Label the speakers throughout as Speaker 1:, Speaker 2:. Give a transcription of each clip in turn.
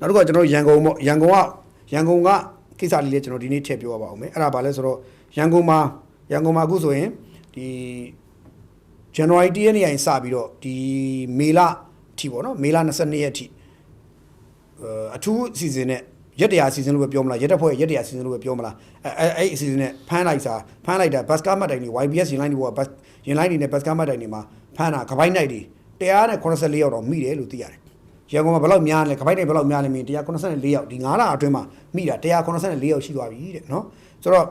Speaker 1: နောက်တစ်ခါကျွန်တော်ရန်ကုန်ပေါ့ရန်ကုန်ကကိစ္စလေးလေးကျွန်တော်ဒီနေ့ထည့်ပြောပါအောင်မယ်အဲ့ဒါဘာလဲဆိုတော့ရန်ကုန်မှာအခုဆိုရင်ဒီ January 1ရက်နေ့ရင်စပြီးတော့ဒီမေလအထိပေါ့နော်မေလ22ရက်အထိအထူးအစီအစဉ်နဲ့ရက်တရာအစီအစဉ်လို့ပဲပြောမလားရက်တက်ဖွဲ့ရက်တရာအစီအစဉ်လို့ပဲပြောမလားအဲ့အစီအစဉ်နဲ့ဖမ်းလိုက်တာဘတ်ကားမှတ်တိုင်တွေ YBS ရင်လိုင်းတွေပေါ့ရင်လိုင်းတွေနဲ့ဘတ်ကားမှတ်တိုင်တွေမှာဖမ်းတာကပိုင်းနိုင်တွေ184ယောက်တော့မိတယ်လို့သိရတယ်ရန်ကုန်မှာဘယ်လောက်များလဲကပိုင်းနိုင်ဘယ်လောက်များလဲမင်း184ယောက်ဒီ9လအတွင်းမှာမိတာ184ယောက်ရှိသွားပြီတဲ့နော်ဆိုတော့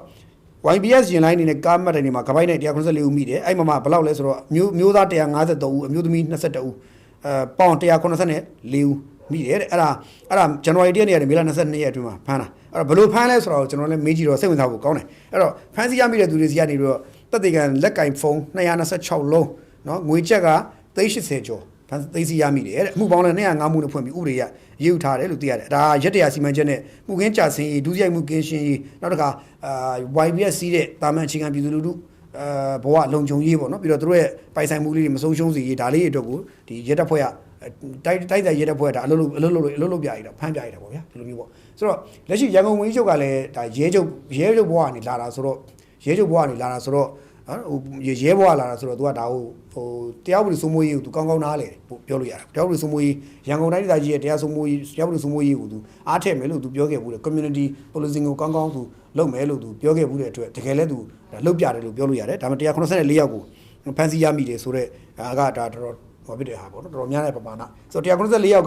Speaker 1: YBS ရင်လိုင်းနေနဲ့ကားမှတ်တိုင်တွေမှာကပိုင်းနိုင်184ဦးမိတယ်အဲ့မှာဘယ်လောက်လဲဆိုတော့မျိုးသား153ဦးအမျိုးသမီး22ဦးပေါင်184ဦးမိတယ်တဲ့အဲ့ဒါ January 1ရက်နေ့ကနေမေလ22ရက်အတွင်းမှာဖမ်းတာအဲ့တော့ဘယ်လိုဖမ်းလဲဆိုတော့ကျွန်တော်လည်းမေးကြည့်တော့စိတ်ဝင်စားဖို့ကောင်းတယ်အဲ့တော့ဖမ်းဆီးရမိတဲ့သူတွေစီကနေပြီးတော့တက်တေကန်လက်ကင်ဖုန်း226လုံးနော်ငွေချက်က380ကျော်ဖမ်းသိသိရမိတယ်တဲ့အမှုပေါင်းလည်း205မှုနဲ့ဖွင့်ပြီးဥပဒေရရေးယူထားတယ်လို့သိရတယ်ဒါရက်တရာစီမံချက်နဲ့မှုကင်းကြဆင်းရေးဒုစရိုက်မှုကင်းရှင်းရေးနောက်တစ်ခါYBS စီးတဲ့တာမန်အခြေခံပြည်သူလူထုဘဝလုံခြုံရေးပေါ့နော်ပြီးတော့သူတို့ရဲ့ပိုင်ဆိုင်မှုလေးတွေမဆုံးရှုံးစေရေးဒါလေးအတွက်ကိုဒီရက်တပ်ဖွဲ့ကတိုက်တဲ့ရဲတပ်ဖွဲ့ဒါအလုပ်လုပ်ပြရတာဖမ်းပြရတာပေါ့ဗျာဒီလိုမျိုးပေါ့ဆိုတော့လက်ရှိရန်ကုန်ဝန်ကြီးချုပ်ကလည်းဒါရဲချုပ်ဘဝကနေလာတာဆိုတော့ရဲဘဝကနေလာတာဆိုတော့ရဲဘဝလာတာဆိုတော့ तू ကဒါဟိုတရားဥပဒေစိုးမိုးရေးကို तू ကောင်းနားလေပြောလို့ရတာတရားဥပဒေစိုးမိုးရေးရန်ကုန်တိုင်းဒေသကြီးရဲ့တရားစိုးမိုးရေးတရားဥပဒေစိုးမိုးရေးကို तू အားထည့်မယ်လို့ तू ပြောခဲ့ဘူးလေ community policing ကိုကောင်း तू လုပ်မယ်လို့ तू ပြောခဲ့ဘူးတဲ့အတွက်တကယ်လဲ तू လုပ်ပြတယ်လို့ပြောလို့ရတယ်ဒါပေမဲ့184ယောက်ကိုဖမ်းဆီးရမိတယ်ဆိုတော့ကဒါတော်ဟောဖြစ်တဲ့ဟာပေါ့နော်တော်တော်များတဲ့ပမာဏဆိုတော့194ယောက်က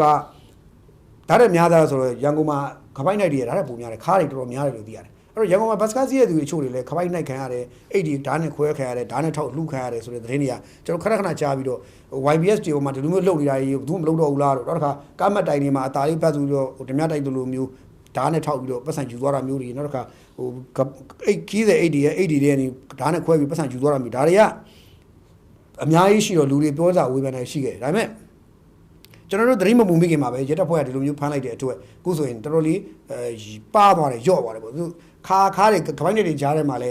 Speaker 1: ဒါတဲ့များသားဆိုတော့ရန်ကုန်မှာခပိုက်နိုင်တွေဒါတဲ့ပုံများတယ်ခါးတွေတော်တော်များတယ်လို့သိရတယ်အဲ့တော့ရန်ကုန်မှာဘတ်စကားစီးရဲ့သူတွေအချို့တွေလည်းခပိုက်နိုင်ခံရတယ်အဲ့ဒီဓာတ်နဲ့ခွဲခံရတယ်ဓာတ်နဲ့ထောက်လှုပ်ခံရတယ်ဆိုတဲ့သတင်းတွေကကျွန်တော်ခဏကြားပြီးတော့ YBS တွေမှာဒီလိုမျိုးလှုပ်နေတာကြီးဘူးမလှုပ်တော့ဘူးလားတော့တစ်ခါကားမတ်တိုင်တွေမှာအသားလေးဖတ်သူပြီးတော့ဓမြတိုက်လိုမျိုးဓာတ်နဲ့ထောက်ပြီးတော့ပတ်စံယူသွားတာမျိုးတွေနောက်တစ်ခါဟိုအဲ့ခီးတဲ့80ရဲ့80တဲ့နေဓာတ်နဲ့ခွဲပြီးပတ်စံယူသွားတာမျိုးဒါတွေကအများကြီးရှိတော့လူတွေပြောစားဝေဖန်နေရှိခဲ့ဒါပေမဲ့ကျွန်တော်တို့သတိမမူမိခင်မှာပဲရက်တပ်ဖွဲ့ကဒီလိုမျိုးဖမ်းလိုက်တဲ့အတွက်အခုဆိုရင်တော်တော်လေးပါသွားတယ်ယော့သွားတယ်ပေါ့သူခါတွေကပိုင်းတွေကြားထဲမှာလဲ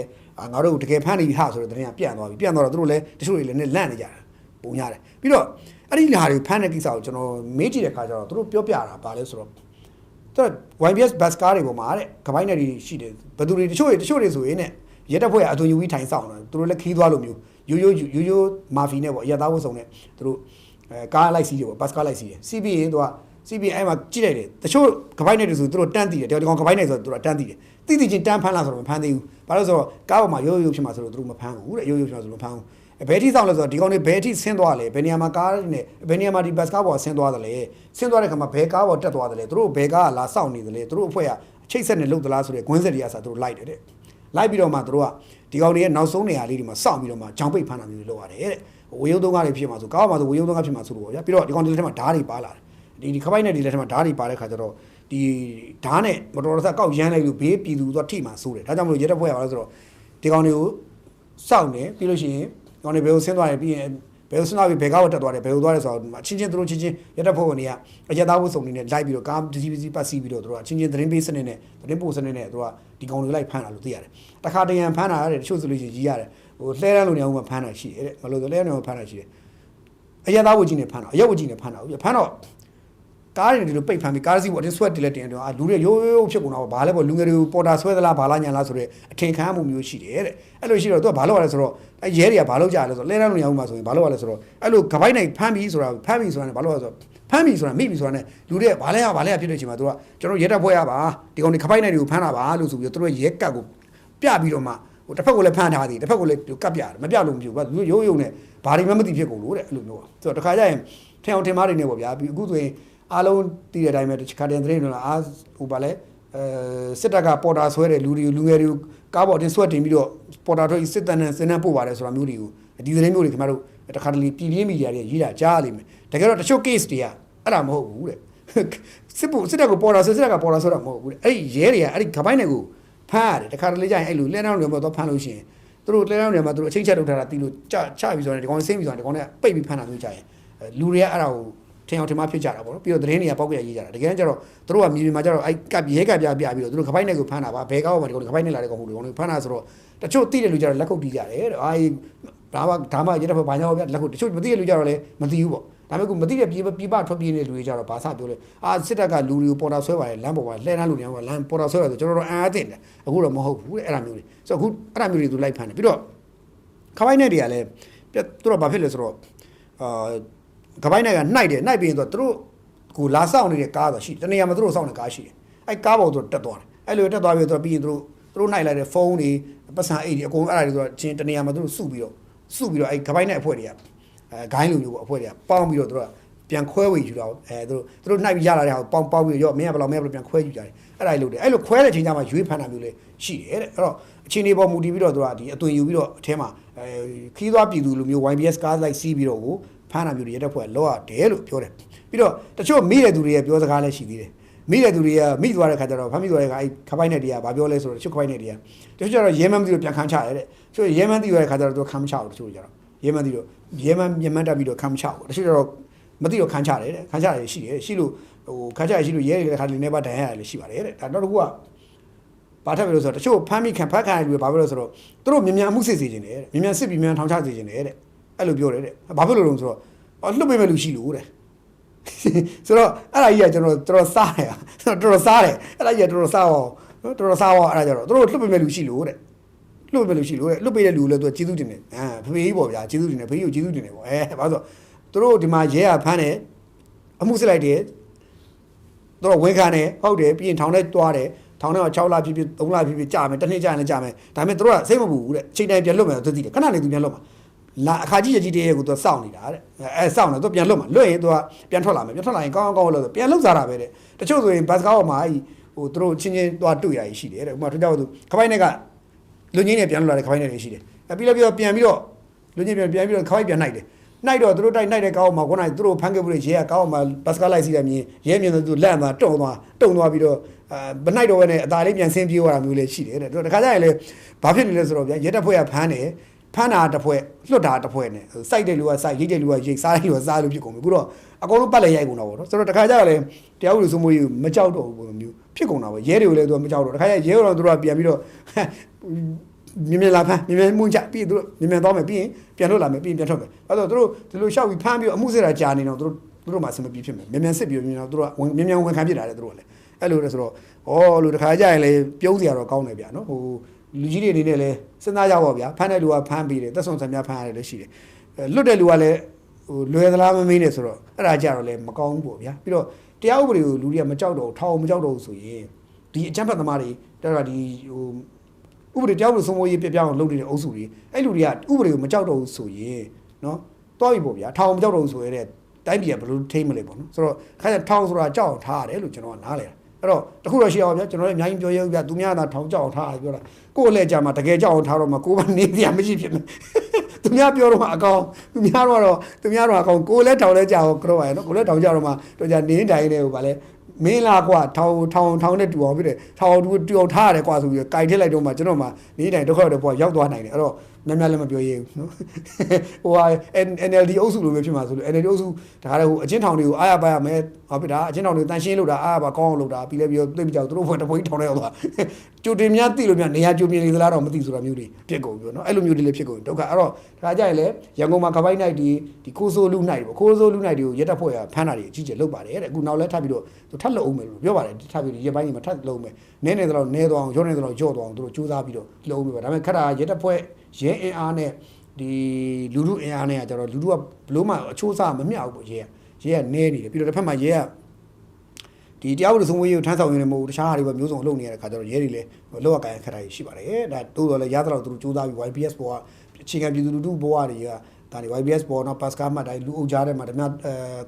Speaker 1: ငါတို့တကယ်ဖမ်းနေပြီဟာဆိုတဲ့သတင်းကပြန့်သွားပြီပြန့်သွားတော့သူတို့လည်းတချို့တွေလည်းလန့်နေကြတာပုံရတယ်ပြီးတော့အဲ့ဒီဟာတွေဖမ်းတဲ့ကိစ္စကိုကျွန်တော်မေးကြည့်တဲ့အခါကျတော့သူတို့ပြောပြတာပါလဲဆိုတော့သူက YBS bus car တွေပေါ်မှာတဲ့ကပိုင်းတွေရှိတယ်ဘယ်သူတွေတချို့တွေဆိုရင်နဲ့ရက်တပ်ဖွဲ့ကအသွင်ယူပြီးထိုင်ဆောင်တယ်သူတို့လည်းခီးသွားလို့မျိုးရိုးမာဖီနဲ့ပေါ့အရသားဝတ်စုံနဲ့သူတို့ကားလိုက်စီးတယ်ပေါ့ဘတ်ကားလိုက်စီးတယ် CBA သူက CBA အဲ့မှာကြည့်လိုက်တယ်တချို့ကပိုင်းတွေဆိုသူတို့တန်းတည်တယ်ဒီကောင်ကပိုင်းတွေဆိုသူတို့တန်းတည်တယ်တိချင်းတန်းဖမ်းလာဆိုတော့မဖမ်းသေးဘူးဘာလို့ဆိုတော့ကားပေါ်မှာရိုးဖြစ်မှာဆိုတော့သူတို့မဖမ်းဘူးတဲ့ရိုးဖြစ်မှာဆိုလို့မဖမ်းဘူးဘယ်ထိဆောင်လဲဆိုတော့ဒီကောင်တွေဘယ်ထိဆင်းသွားလဲဘယ်နေရာမှာကားနဲ့ဘယ်နေရာမှာဒီဘတ်ကားပေါ်ဆင်းသွားတယ်လဲဆင်းသွားတဲ့ခါမှာဘယ်ကားပေါ်တက်သွားတယ်လဲသူတို့ဘယ်ကားကလာစောင့်နေတယ်လဲသူတို့အဖွဲ့ကအချိတ်ဆက်နဲ့လှုပ်သလားဆိုတဲ့ဂွင်းဆက်တွေကဆိုသူတို့လိုက်တယ်တဲ့လိုက်ပြီးတော့မှသူတို့ကဒီကောင်တွေရဲ့နောက်ဆုံးနေရာလေးတွေမှာစောင့်ပြီးတော့မှဂျောင်ပိတ်ဖမ်းတာမျိုးလုပ်ရတယ်တဲ့ဝေယုံသုံးကားတွေဖြစ်မှာဆိုကားမှာဆိုဝေယုံသုံးကားဖြစ်မှာဆိုလို့ပေါ့ဗျာပြီးတော့ဒီကောင်တွေလက်ထက်မှာဓာတ်တွေပါလာတယ်ဒီခပိုက်နဲ့ဒီလက်ထက်မှာဓာတ်တွေပါတဲ့ခါကျတော့ဒီဓာတ်နဲ့မတော်တဆကောက်ရမ်းလိုက်လို့ဘေးပြည်သူတော့ထိမှဆိုးတယ်ဒါကြောင့်မလို့ရဲတပ်ဖွဲ့ရပါလို့ဆိုတော့ဒီကောင်တွေကိုစောင့်နေပြီးလို့ရှိရင်ဒီကောင်တွေဘယ်ကိုဆင်းသွားတယ်ပြီးရင်ဘယ်လိုဆင်းသွားပြီးဘယ်ကားကိုတက်သွားတယ်ဘယ်လိုသွားတယ်ဆိုတော့ချင်းသူတို့ချင်းရဲတပ်ဖွဲ့ဝင်တွေကအရသားဝတ်စုံတွေနဲ့လိုက်ပြီးတော့ကားဒီစီပတ်စီးပြီးတော့သူတို့ကချင်းသတင်းပေးစနစ်နဲ့သတင်းပို့စနစ်နဲ့သူတို့ကဒီကောင်တွေလိုက်ဖမ်းတာလို့သိရတယ်တခါတရံဖမ်းတာရတယ်တချို့ဆိုလို့ရှိရင်ကြီးရတယ်ဟိုလှဲတန်းလိုနေအောင်ဖမ်းတာရှိတယ်တဲ့မလို့ဆိုလှဲနေအောင်ဖမ်းတာရှိတယ်အရသားဝတ်ကြီးနဲ့ဖမ်းတာအရက်ဝတ်ကြီးနဲ့ဖမ်းတာဖမ်းတော့ကားတွေဒီလိုပိတ်ဖမ်းပြီးကားစီးပေါ်အတင်းဆွဲတင်လက်တင်တော့လူတွေရိုးဖြစ်ကုန်တော့ဘာလဲပေါ့လူငယ်တွေကိုပေါ်တာဆွဲသလားဘာလားညာလားဆိုတဲ့အထင်ခံမှုမျိုးရှိတယ်တဲ့အဲ့လိုရှိတော့သူကဘာလို့ရလဲဆိုတော့အဲရဲတွေကဘာလို့ကြလဲဆိုတော့လဲတန်းလိုနေအောင်မှာဆိုရင်ဘာလို့ရလဲဆိုတော့အဲ့လိုကပိုက်နိုင်ဖမ်းပြီးဆိုတာဖမ်းပြီးဆိုတာဘာလို့ရလဲဆိုတော့ဖမ်းပြီးဆိုတာမိပြီးဆိုတာ ਨੇ လူတွေကဘာလဲဖြစ်နေချိန်မှာသူကကျွန်တော်ရဲတပ်ဖွဲ့ရပါဒီကောင်တွေကပိုက်နိုင်တွေကိုဖမ်းတာပါလို့ဆိုပြီးတော့သူတို့ရဲကတ်ကိုပြပြီးတော့မှဟိုတစ်ဖက်ကိုလည်းဖမ်းထားသည်တစ်ဖက်ကိုလည်းကတ်ပြတယ်မပြလို့မဖြစ်ဘူးကရိုးနဲ့ဘာတွေမှမသိဖြစ်ကုန်လို့တဲ့အဲ့လိုမျိုးဆိုတော့တခါကျရင်ထင်အောင်ထင်မှားတွေနေပေါ့ဗျာပြီးအခုဆိုရင်အားလုံးတည်တဲ့အတိုင်းပဲခါတင်သတင်းတွေလားဟိုဗာလဲစစ်တပ်ကပေါ်တာဆွဲတဲ့လူငယ်တွေကားပေါ်တင်ဆွဲတင်ပြီးတော့ပေါ်တာထွက်စစ်တပ်နဲ့စင်နှံပို့ပါတယ်ဆိုတာမျိုးတွေကိုဒီသတင်းမျိုးတွေခင်ဗျားတို့တခါတလေပြည်ပြင်းမီဒီယာတွေရေးတာကြားလိမ့်မယ်တကယ်တော့တချို့ case တွေကအဲ့ဒါမဟုတ်ဘူးတဲ့စစ်တပ်ကပေါ်တာဆွဲစစ်တပ်ကပေါ်တာဆွဲတာမဟုတ်ဘူးတဲ့အဲ့ဒီရဲတွေကအဲ့ဒီခပိုင်းတွေကိုဖမ်းရတယ်တခါတလေကျရင်အဲ့လိုလဲနှောင်းတွေမှာတော့ဖမ်းလို့ရှိရင်သူတို့လဲနှောင်းတွေမှာသူတို့အချိန်ချက်လုပ်ထားတာတီးလို့ချပြီးဆိုတော့ဒီကောင်ဆင်းပြီးဆိုတော့ဒီကောင်နဲ့ပိတ်ပြီးဖမ်းတာမျိုးကြရင်လူတွေကအဲ့ဒါကိုထင်အောင်ထင်မှားဖြစ်ကြတာပေါ့နော်ပြီးတော့သတင်းတွေကပေါက်ပြရေးကြတာတကယ်ကျတော့သူတို့ကမြေပြင်မှာကျတော့အဲ့ကပ်ရဲကပ်ပြပြီးတော့သူတို့ခပိုက်နဲ့ကိုဖမ်းတာပါဘယ်ကောက်မှဒီကောင်ခပိုက်နဲ့လာတဲ့ကောင်တွေဖမ်းတာဆိုတော့တချို့သိတဲ့လူကျတော့လက်ခုပ်တီးကြတယ်တဲ့အာဒါမှရဲတပ်ဖွဲ့ဘာညာပေါ့ဗျလက်ခုပ်တချို့မသိတဲ့လူကျတော့လည်းမသိဘူးပေါ့ ဒါပေမဲ့ကိုမသိတဲ့ပြပထွက်ပြေးနေတဲ့လူတွေကြတော့ဘာသာပြောလဲအာစစ်တပ်ကလူတွေကိုပေါ်တာဆွဲပါတယ်လမ်းပေါ်မှာလှဲတန်းလူတွေကလမ်းပေါ်တာဆွဲရတယ်ကျွန်တော်တို့အံအားတင်တယ်အခုတော့မဟုတ်ဘူးတဲ့အဲ့ဒါမျိုးတွေဆိုတော့အခုအဲ့ဒါမျိုးတွေသူလိုက်ဖမ်းတယ်ပြီးတော့ခပိုင်းနဲ့တွေကလည်းသူတို့ဘာဖြစ်လဲဆိုတော့ခပိုင်းနဲ့ကနှိုက်တယ်နှိုက်ပြီးရင်သူတို့ကိုလာဆောင်နေတဲ့ကားဆိုရှိတနေရာမှာသူတို့ဆောင်တဲ့ကားရှိတယ်အဲ့ကားပေါ်သူတက်သွားတယ်အဲ့လိုတက်သွားပြီးတော့ပြီးရင်သူတို့နှိုက်လိုက်တဲ့ဖုန်းတွေပတ်စံအိတ်တွေအကုန်အဲ့ဒါတွေဆိုတော့ချင်းတနေရာမှာသူတို့စုပြီးတော့အဲ့ခပိုင်းနဲ့အဖွဲ့တွေကဂိုင်းလူမျိုးပေါ့အဖွဲ့တွေကပေါင်းပြီးတော့သူတို့ပြန်ခွဲဝေယူတာသူတို့နှိုက်ပြီးရလာတဲ့ဟာကိုပေါင်းပြီးတော့မင်းကဘယ်လောက်ပြန်ခွဲယူကြတယ်အဲ့ဒါတွေလုပ်တယ်အဲ့လိုခွဲတဲ့ချိန်ကျမှရွေးဖမ်းတာမျိုးလေးရှိတယ်တဲ့အဲ့တော့အချိန်တွေပေါ်မူတည်ပြီးတော့သူကဒီအသွင်ယူပြီးတော့အထဲမှာခီးသွားပြည်သူလိုမျိုး YBS ကားလိုက်စီးပြီးတော့ကိုဖမ်းတာမျိုးတွေရက်တဲ့ဖွဲ့လောရတယ်လို့ပြောတယ်ပြီးတော့တချို့မိတဲ့သူတွေရဲ့ပြောစကားလည်းရှိသေးတယ်မိတဲ့သူတွေကမိသွားတဲ့ခါကျတော့ဖမ်းမိသွားတဲ့ခါအဲ့ခပိုင်းနဲ့တွေကဘာပြောလဲဆိုတော့တချို့ခပိုင်းနဲ့တွေကတချို့ကျတော့ရဲမန်းပြီးတော့ပြန်ခန်းချရတယ်တဲ့တချို့ရဲမန်းပြီးသွားတဲ့ခါကျတော့သူခန်းမချဘူးတချို့ကျတော့ရဲမန်းပြီးတော့ရဲမန်းမြန်မာတက်ပြီးတော့ခန်းမချဘူးတချို့ကျတော့မသိတော့ခန်းချတယ်တဲ့ခန်းချတယ်ရှိတယ်ရှိလို့ဟိုခန်းချရရှိလို့ရဲတွေလည်းခါလေးနေပါတန်ရတယ်လည်းရှိပါတယ်တဲ့ဒါနောက်တစ်ခုကဘာထပ်ပြီလို့ဆိုတော့တချို့ဖမ်းမိခံဖက်ခံရပြီးဘာဖြစ်လို့ဆိုတော့သူတို့မြန်မှုစစ်စေခြင်းတယ်တဲ့မြန်စစ်ပြီးမြန်ထောင်ချစေခြင်းတယ်တဲ့အဲ့လိုပြောတယ်တဲ့ဘာဖြစ်လို့လဲဆိုတော့လွတ်ပေးမဲ့လူရှိလို့တဲ့ဆိုတော့အဲ့ဒါကြီးကကျွန်တော်တော်စားတယ်တော်စားတယ်အဲ့ဒါကြီးကတော်စားအောင်နော်တော်စားအောင်အဲ့ဒါကြတော့သူတို့လွတ်ပေးမဲ့လူရှိလို့တဲ့လွတ်ပေးမဲ့လူရှိလို့တဲ့လွတ်ပေးတဲ့လူလည်းသူကကျေးဇူးတင်တယ်ဖေဖေကြီးပေါ့ဗျာကျေးဇူးတင်တယ်ဖေကြီးကိုကျေးဇူးတင်တယ်ပေါ့ဘာလို့ဆိုသူတို့ဒီမှာရဲရဖမ်းတယ်အမှုစစ်လိုက်တယ်သူတို့ဝန်ခံတယ်ဟုတ်တယ်ပြီးရင်ထောင်ထဲတွားတယ်ထောင်ထဲမှာ6လဖြစ်ဖြစ်3လဖြစ်ဖြစ်ကြာမယ်တစ်နှစ်ကြာရင်လည်းကြာမယ်ဒါပေမဲ့သူတို့ကစိတ်မပူဘူးတဲ့အချိန်တိုင်းပြန်လွတ်မယ်သူသိတယ်ခဏလေးသူပြန်လွတ်မှာလာအခါကြီးကြီးတည်းရဲ့ကိုသူစောင့်နေတာတဲ့စောင့်နေသူပြန်လွတ်မှာလွတ်ရင်သူကပြန်ထွက်လာမယ်ပြန်ထွက်လာရင်ကောင်းလို့ဆိုပြန်လှုပ်စားတာပဲတဲ့တချို့ဆိုရင်ဘတ်စကားပေါ်မှာဟိုသူတို့ချင်းသွားတွေ့ရရှိတယ်တဲ့ဥပမာသူကြောက်သူခပိုင်းနဲ့ကလူငင်းနဲ့ပြန်လွတ်လာတဲ့ခပိုင်းနဲ့ရှိတယ်ပြီးတော့ပြန်ပြီးတော့လူငင်းပြန်ပြီးတော့ခပိုင်းပြန်နိုင်တယ်နိုင်တော့သူတို့တိုက်နိုင်တဲ့ကောင်းမှာခုနကသူတို့ဖမ်းခဲ့မှုတွေရဲကကောင်းမှာဘတ်စကားလိုက်စီတယ်မြင်ရဲမြင်တော့သူလန့်သွားတုံသွားပြီးတော့မနိုင်တော့ဘဲနဲ့အသာလေးပြန်ဆင်းပြေးသွားတာမျိုးလေးရှိတယ်တဲ့တခါကျရင်လေဘာဖြစ်နေလဲဆိုတော့ဗျာရဲတပ်ဖွဲ့ကဖမ်းတယ်ဖမ်းတာတစ်ဖွဲ့လွတ်တာတစ်ဖွဲ့နဲ့စိုက်တဲ့လူကစိုက်ရိတ်တဲ့လူကရိတ်စားတဲ့လူကစားလို့ဖြစ်ကုန်ပြီအခုတော့အကုန်လုံးပတ်လဲရိုက်ကုန်တာပေါ့နော်ဆိုတော့တခါကျတော့လေတရားဥပဒေစိုးမိုးရေးမကြောက်တော့ဘူးပုံမျိုးဖြစ်ကုန်တာပေါ့ရဲတွေကိုလည်းသူကမကြောက်တော့တခါကျရဲတော့သူတို့ကပြန်ပြီးတော့မြင်လာဖမ်းမြင်မှုကြပြီးသူတို့မြင်သွားမယ်ပြီးရင်ပြန်လွတ်လာမယ်ပြီးရင်ပြန်ထွက်မယ်အဲ့တော့သူတို့ဒီလိုရှောက်ပြီးဖမ်းပြီးအမှုစစ်တာကြာနေတော့သူတို့မှဆင်မပြေဖြစ်မယ်မြန်စစ်ပြီးမြင်တော့သူတို့ကမြန်ဝန်ခံဖြစ်တာလေသူတို့ကလည်းအဲ့လိုလဲဆိုတော့ဩလို့တခါကျရင်လေပြုံးစရာတော့ကောင်းတယ်ဗျာနော်ဟိုလူကြီးတွေအနေနဲ့လည်းစဉ်းစားကြပါဗျာဖမ်းတဲ့လူကဖမ်းပြီးတယ်သက်ဆုံးဆံများဖမ်းရတယ်လည်းရှိတယ်လွတ်တဲ့လူကလည်းဟိုလွယ်သလားမမင်းနဲ့ဆိုတော့အဲ့ဒါကြတော့လည်းမကောင်းဘူးပေါ့ဗျာပြီးတော့တရားဥပဒေကိုလူတွေကမကြောက်တော့ထောင်မကြောက်တော့ဘူးဆိုရင်ဒီအကြမ်းဖက်သမားတွေတော်ဒီဟိုဥပဒေတရားဥပဒေစိုးမိုးရေးပြပြအောင်လုပ်နေတဲ့အုပ်စုတွေအဲ့လူတွေကဥပဒေကိုမကြောက်တော့ဘူးဆိုရင်နော်တွားပြီပေါ့ဗျာထောင်မကြောက်တော့ဘူးဆိုရတဲ့တိုင်းပြည်ကဘယ်လိုထိမ့်မလဲပေါ့နော်ဆိုတော့ခါကျထောင်ဆိုတာကြောက်အောင်ထားရတယ်လို့ကျွန်တော်ကနားလဲအဲ့တော့တခုတော့ရှိအောင်ဗျာကျွန်တော်လည်းအများကြီးပြောရဲဗျာသူများကထောင်ကြောက်အောင်ထားတယ်ပြောတာကိုယ်လည်းကြာမှာတကယ်ကြောက်အောင်ထားတော့မှကိုယ်ကနေပြမရှိဖြစ်မယ်သူများပြောတော့မှအကောင်သူများတော့အကောင်ကိုယ်လည်းထောင်လဲကြာအောင်ကြောက်ရနော်ကိုယ်လည်းထောင်ကြတော့မှတော့ကြာနေတိုင်းလေးကိုဗာလဲမင်းလာကွာထောင်နဲ့တူအောင်ဖြစ်တယ်ထောင်တူအောင်ထားရတယ်ကွာဆိုပြီးကြိုက်ထည့်လိုက်တော့မှကျွန်တော်မှနေတိုင်းဒုက္ခတော့ပေါ်ရောက်သွားနိုင်တယ်အဲ့တော့များလည်းမပြောရဘူးနော်ဟိုဟာ NLD အုပ်စုလိုပဲဖြစ်မှာဆိုလို့ NLD အုပ်စုဒါကြတဲ့ဟိုအချင်းထောင်တွေကိုအားရပါရမယ်ဟောဖြစ်တာအချင်းထောင်တွေတန်ရှင်းလို့တာအားရပါကောင်းအောင်လုပ်တာပြီးလဲပြီးတော့သိပြီးကြောက်သူတို့ဘက်တပွေးထောင်လိုက်အောင်သွားကြိုတင်များသိလို့များနေရာကြိုမြင်နေသလားတော့မသိဆိုတာမျိုးတွေဖြစ်ကုန်ပြီနော်အဲ့လိုမျိုးတွေလည်းဖြစ်ကုန်ဒုက္ခအဲ့တော့ဒါကြရင်လေရန်ကုန်မှာကပိုင်းနိုင်ဒီခိုးဆိုးလူနိုင်ပေါ့ခိုးဆိုးလူနိုင်တွေကိုရက်တက်ဖွဲ့ရဖမ်းတာတွေအကြီးကျယ်လုပ်ပါတယ်တဲ့အခုနောက်လဲထပ်ပြီးတော့သူထပ်လုပ်အောင်မယ်လို့ပြောပါတယ်ထပ်ပြီးရက်ပိုင်းကြီးမှာထပ်လုပ်မယ်နဲနေတော့နဲသွားအောင်ရောနေတော့ကြော့သွားအောင်သူတို့စူးစမ်းပြီးတော့လုပ်အောင်ပဲဒါပေမဲ့ခက်တာရက်တက်ဖွဲ့ရဲအင်အားနဲ့ဒီလူလူအင်အားနဲ့ကကျတော့လူလူကဘလို့မှအချိုးစားမမျှဘူးပေါ့ရဲကနဲနေတယ်ပြီးတော့တစ်ဖက်မှာရဲကဒီတရားဥပဒေစိုးမိုးရေးကိုထမ်းဆောင်နေတယ်မဟုတ်ဘူးတခြားဟာတွေပဲမျိုးစုံလုပ်နေရတဲ့ခါကျတော့ရဲတွေလည်းလောက်ကကိုင်ခက်တာရှိပါတယ်ဒါတိုးတော့လည်းရသလောက်သူတို့စူးစမ်းပြီး YBS ဘောကအခြေခံပြည်သူလူထုဘောတွေကဒါတွေ YBS ဘောနော်ပတ်စကားမှတ်တိုင်းလူအုပ်ကြားထဲမှာဓမြ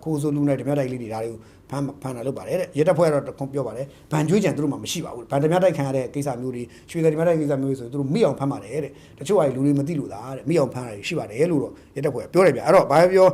Speaker 1: ခိုးဆိုးလူနဲ့ဓမြတိုက်လေးတွေဒါတွေကိုဖမ်းတာလုပ်ပါတယ်တဲ့ရဲတပ်ဖွဲ့ကတော့ပြောပါတယ်ဗန်ကျွေးကြံသူတို့မှမရှိပါဘူးဗန်ဓမြတိုက်ခံရတဲ့ကိစ္စမျိုးတွေရွှေဓမြတိုက်ကိစ္စမျိုးတွေဆိုသူတို့မိအောင်ဖမ်းပါတယ်တဲ့တချို့ဟာလူတွေမသိလို့သားတဲ့မိအောင်ဖမ်းတာရှိပါတယ်လို့တော့ရဲတပ်ဖွဲ့ပြောတယ်ဗျအဲ့တော့ဘာပြေ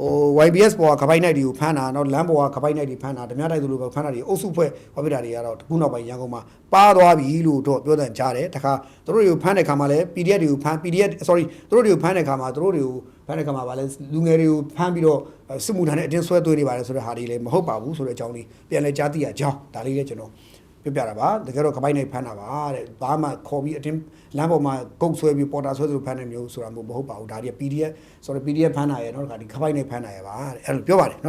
Speaker 1: ာဟို YBS ဘောကခပိုင်းနိုင်တွေကိုဖမ်းတာနော်လမ်းဘောကခပိုင်းနိုင်တွေဖမ်းတာဓမြတိုက်သူတို့ပဲဖမ်းတာတွေအုပ်စုဖွဲ့ဟောပြတာတွေကတော့ခုနောက်ပိုင်းရန်ကုန်မှာပါသွားပြီလို့တော့ပြောတဲ့ကြားတယ်တခါသူတို့တွေကိုဖမ်းတဲ့ခါမှာလည်း PDF တွေကိုဖမ်း PDF sorry သူတို့တွေကိုဖမ်းတဲ့ခါမှာသူတို့တွေကိုဖမ်းတဲ့ခါမှာဗာလဲလူငယ်တွေကိုဖမ်းပြီးတော့စစ်မှုထမ်းနဲ့အတင်းဆွဲသွင်းနေပါတယ်ဆိုတဲ့ဟာတွေလည်းမဟုတ်ပါဘူးဆိုတဲ့အကြောင်းလေးပြန်လဲကြားသိရကြောင်းဒါလေးလည်းကျွန်တော် ပြပြတာပါတကယ်တော့ကပိုက်နေဖမ်းတာပါတဲ့ဘာမှခေါ်ပြီးအတင်းလမ်းပေါ်မှာကုတ်ဆွဲပြီးပေါ်တာဆွဲဆိုဖမ်းနေမျိုးဆိုတာမျိုးမဟုတ်ပါဘူးဒါဒီ PDF ဆိုတော့ PDF ဖမ်းတာရဲ့เนาะဒီကပိုက်နေဖမ်းတာရဲ့ပါတဲ့အဲ့လိုပြောပါတယ်เนาะ